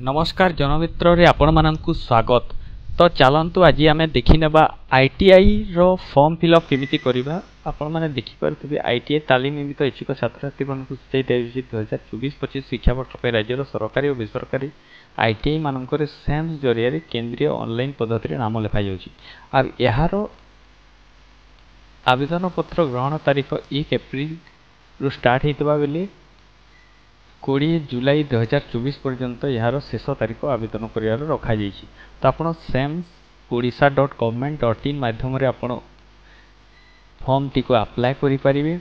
नमस्कार जनमित्र रे आपण मानकु स्वागत। तो चलतु आज आम देखा आईटीआई रो फॉर्म फिलअप केमिति करिबा। आपण माने देखि परथिबे आईटीआई तालीम निमित्त इच्छुक छात्र छात्री मानकु 2024-25 शिक्षा वर्ष पे राज्यर सरकारी और बेसरकारी आईटीआई मानकर सेम्स जरिया केंद्रीय ऑनलाइन पद्धति रे नाम लिखा जाउची। आर यार आवेदन पत्र ग्रहण तारीख 1 एप्रिल रु स्टार्ट हेतबा बेले 20 जुलाई 2024 पर्यंत यार शेष तारीख आवेदन कर रखा जाइए। तो आप sems.odisha.government.in माध्यम आपण फॉर्म टी को अप्लाई करें।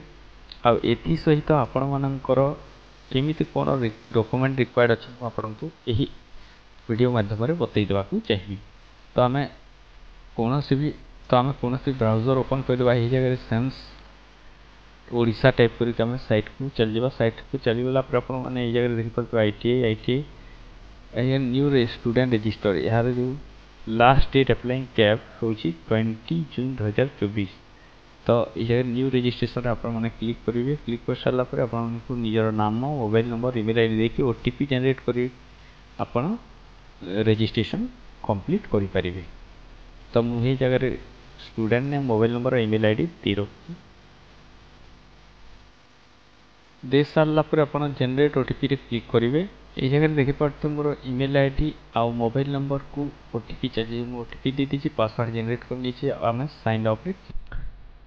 आउ एथि सहित आपण मानकर केमिति कोन डॉक्यूमेंट रिक्वायर्ड अछि आपन को एही वीडियो माध्यम रे बतै देबा को चाहिए। तो आमे कोनोसी ब्राउजर ओपन कर देबा। एही जगह सेम्स ओडिशा टाइप करके आम साइट को चल जावा। साइट को चलीगला मैंने ये जगह देखिए आईटीआई न्यू स्टूडेंट रजिस्टर यार जो लास्ट डेट अप्लाइंग कैब हूँ 20 जून 2024। तो ये जगह न्यू रजिस्ट्रेशन आपने क्लिक करेंगे। क्लिक कर सारापर आपको निजर नाम मोबाइल नंबर इमेल आईडी देखिए ओटीपी जनरेट कर रजिस्ट्रेशन कंप्लीट करें। तो मुझे जगह student name mobile number email ID दे रखी दे सारापर आप जेनेट ओटीपी रे क्लिक करेंगे। ये जगह देखिपे मोर इमेल आईडी आउ मोबाइल नंबर को ओटीपी चाहिए। ओटीपी दे दीजिए पासवर्ड जेनेट कर लीजिए आम साइन अप।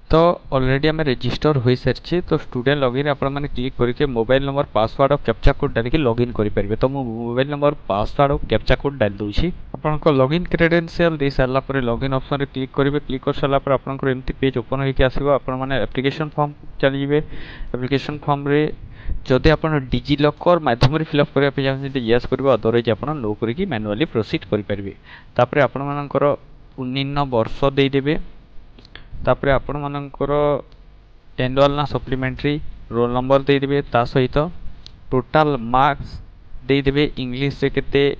तो ऑलरेडी आम रजिस्टर हो सारी। तो स्टूडेंट लॉगिन आपने क्लिक करके मोबाइल नंबर पासवर्ड और कैप्चा कोड डालिक लॉगिन करेंगे। तो मो मोबाइल नंबर पासवर्ड और कैप्चा कोड डाल दूसरी आपको लॉगिन क्रेडेंशियल दे सारापर लॉगिन ऑप्शन रे क्लिक करेंगे। क्लिक कर सारापर आपको एमती पेज ओपन होकर आसो। आपने एप्लिकेशन फॉर्म चलिए। एप्लिकेशन फॉर्म रे जदि आप डिजिलॉकर माध्यम फिलअप करने चाहते येस करेंगे अदरवाइज आप नो करके मैनुअली प्रोसीड करेंगे। तापर आपण मानकर 19 वर्ष देदेवे। तापर आपण मानकर एनुअल ना सप्लीमेंट्री रोल नंबर देदेवे। ता सहित टोटाल मार्क्स देदेवे इंग्लिश रे केते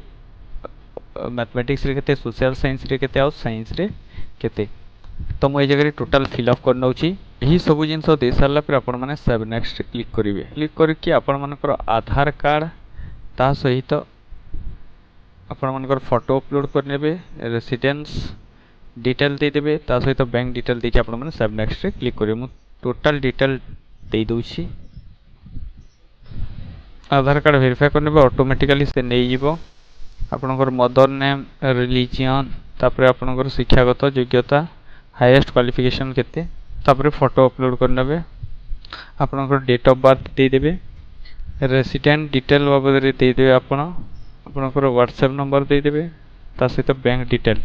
मैथमेटिक्स रे केते सोशल साइंस रे केते और साइंस रे केते। तो मुझे जगह टोटाल फिलअप कर नौची। यही सब जिन दे सारा पर आपण मैंने सेव नेक्स्ट क्लिक करेंगे। क्लिक करके आपण मानकर आधार कार्ड ता सहित आपण मानकर फोटो अपलोड करने रेसिडेंस डिटेल देदेवे। ता सहित बैंक डिटेल देके आपण मैंने सेव नेक्स्ट क्लिक करेंगे। मु टोटाल डिटेल दे दूची। आधार कार्ड वेरीफाई करने ऑटोमेटिकली से नहीं जीवो। आपनकर मदर नेम रिलीजियन तापर आपनकर शिक्षागत योग्यता हाईएस्ट क्वालिफिकेशन केते तापर फोटो अपलोड करने आपनकर डेट ऑफ बर्थ देदेवे। रेसिडेंट डिटेल बाबद देदेवे। आपनकर व्हाट्सएप नंबर देदेवे ता सहित bank detail.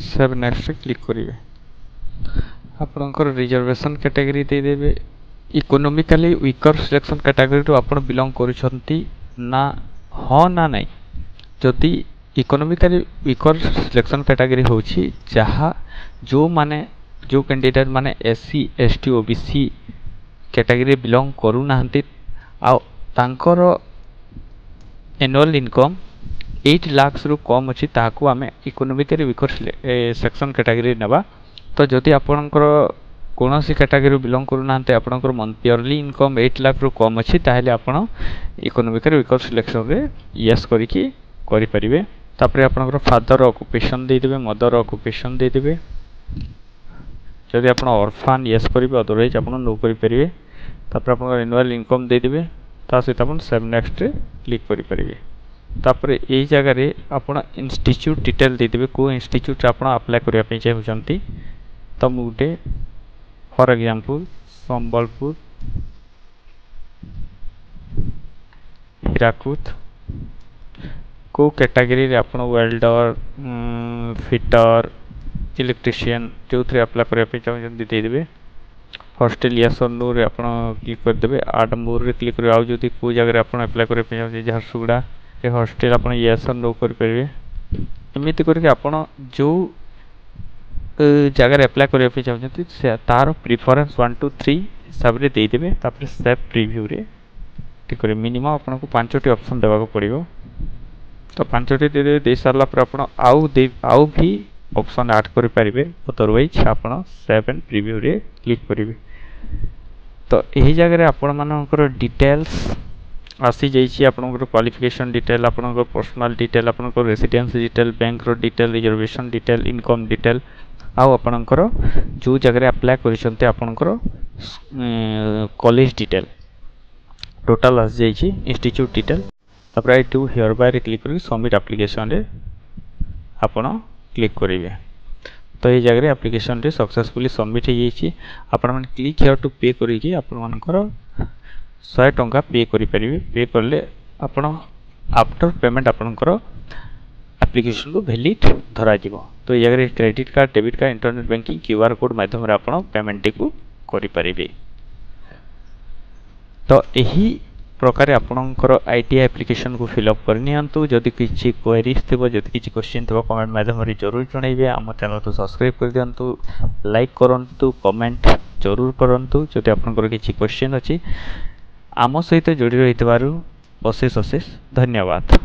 Save next click करेंगे। आपनकर रिजर्वेशन कैटेगरी देदेवे। इकोनॉमिकली वीकर सिलेक्शन कैटेगरी टू आप बिलोंग करुछंती ना हाँ ना नहीं। जदि इकोनॉमिकली वीकर सिलेक्शन कैटेगरी होची जहाँ जो माने जो कैंडिडेट माने SC ST OBC category belong करू नाहंती आ तांकर एनुअल इनकम 8 लाख रु कम अच्छी ताकू आम इकोनॉमिकली वीकर सेक्शन कैटेगरी नेबा। तो जदि आपणकर कौन सी कैटेगरी बिलोंग करूना आपणकर ईयरली इनकम 8 लाख रु कम अच्छी ताहले आपण इकोनॉमिकली वीकर सिलेक्शन रे यस करिकी करि परिबे। तापर आपणकर फादर ऑक्युपेशन देदेवे मदर ऑक्युपेशन देदेवे। जदि आपण ऑर्फन यस करिबे अदरवाइज आपण नो करि परिबे। तापर आपणकर एनुअल इनकम देदेवे ता सहित आपण सेव नेक्स्ट रे क्लिक करि परिबे। तापर यही जगह आपण इंस्टीट्यूट डिटेल देदेवे को इंस्टीट्यूट आप अप्लाई करने चाहते। तो मुझे फॉर एग्जांपल संबलपुर हीराकुद को कैटेगरी आप वेल्डर फिटर इलेक्ट्रीशियन जो थे अप्लाई करने चाहते देदेवे। हॉस्टल यस और नो रे आप क्लिक करदे। आड मोर रे क्लिक करेंगे। आउ जदि को जगह आप अप्लाई करने चाहते झारसुगुड़ा हॉस्टल आप यस और नो करेंगे। एमती करके आपण जो जगह अप्लाई करने चाहते तार प्रिफरेंस 1 2 3 हिसाब से देदेवे। सेव प्रीव्यू रे ठीक है। मिनिमम आपको 5टी ऑप्शन देवाक पड़ो। तो 5टी दे सारा पर आप आउ भी ऑप्शन ऐड कर पारे अदरवाइज आप सेव एंड प्रीव्यू रे क्लिक करेंगे। तो यही जगह आपण मानकर डिटेल्स आसी जाइए आपंकर क्वालिफिकेशन डिटेल आपंकर पर्सनल डिटेल आपंकर residence detail bank detail reservation detail income detail आपणकर जो जगह अप्लाई कर आपणकर कॉलेज डिटेल टोटाल आसी जाइए इंस्टीट्यूट डिटेल तापर आई टू हियर बाय क्लिक कर सबमिट एप्लिकेशन रे आपण क्लिक करेंगे। तो ये जगह एप्लिकेशन रे सक्सेसफुली सबमिट हो जाइए। आपण मैंने क्लिक हियर टू पे करिकी आपणकर 100 टंका पे करि परिबे। पे करले आपण आफ्टर पेमेंट आपणकर एप्लिकेशन को वैलिड धरा जीवो। तो ये जगह credit card debit card internet banking QR code माध्यम रे आपण पेमेंट को करि परिबे। तो यही प्रकार आपणकर आईटीआई एप्लिकेशन को फिलअप करनियंतु। जदि किछि क्वेरीज थिबो जदि किछि क्वेश्चन थिबो कमेंट माध्यम रे जरूर जणाइबे। हम चैनल को सब्सक्राइब कर दियंतु, लाइक करंतु, कमेंट जरूर करंतु। जदि आपणकर किछि क्वेश्चन अछि आम सहित जोड़ी रही अशेष धन्यवाद।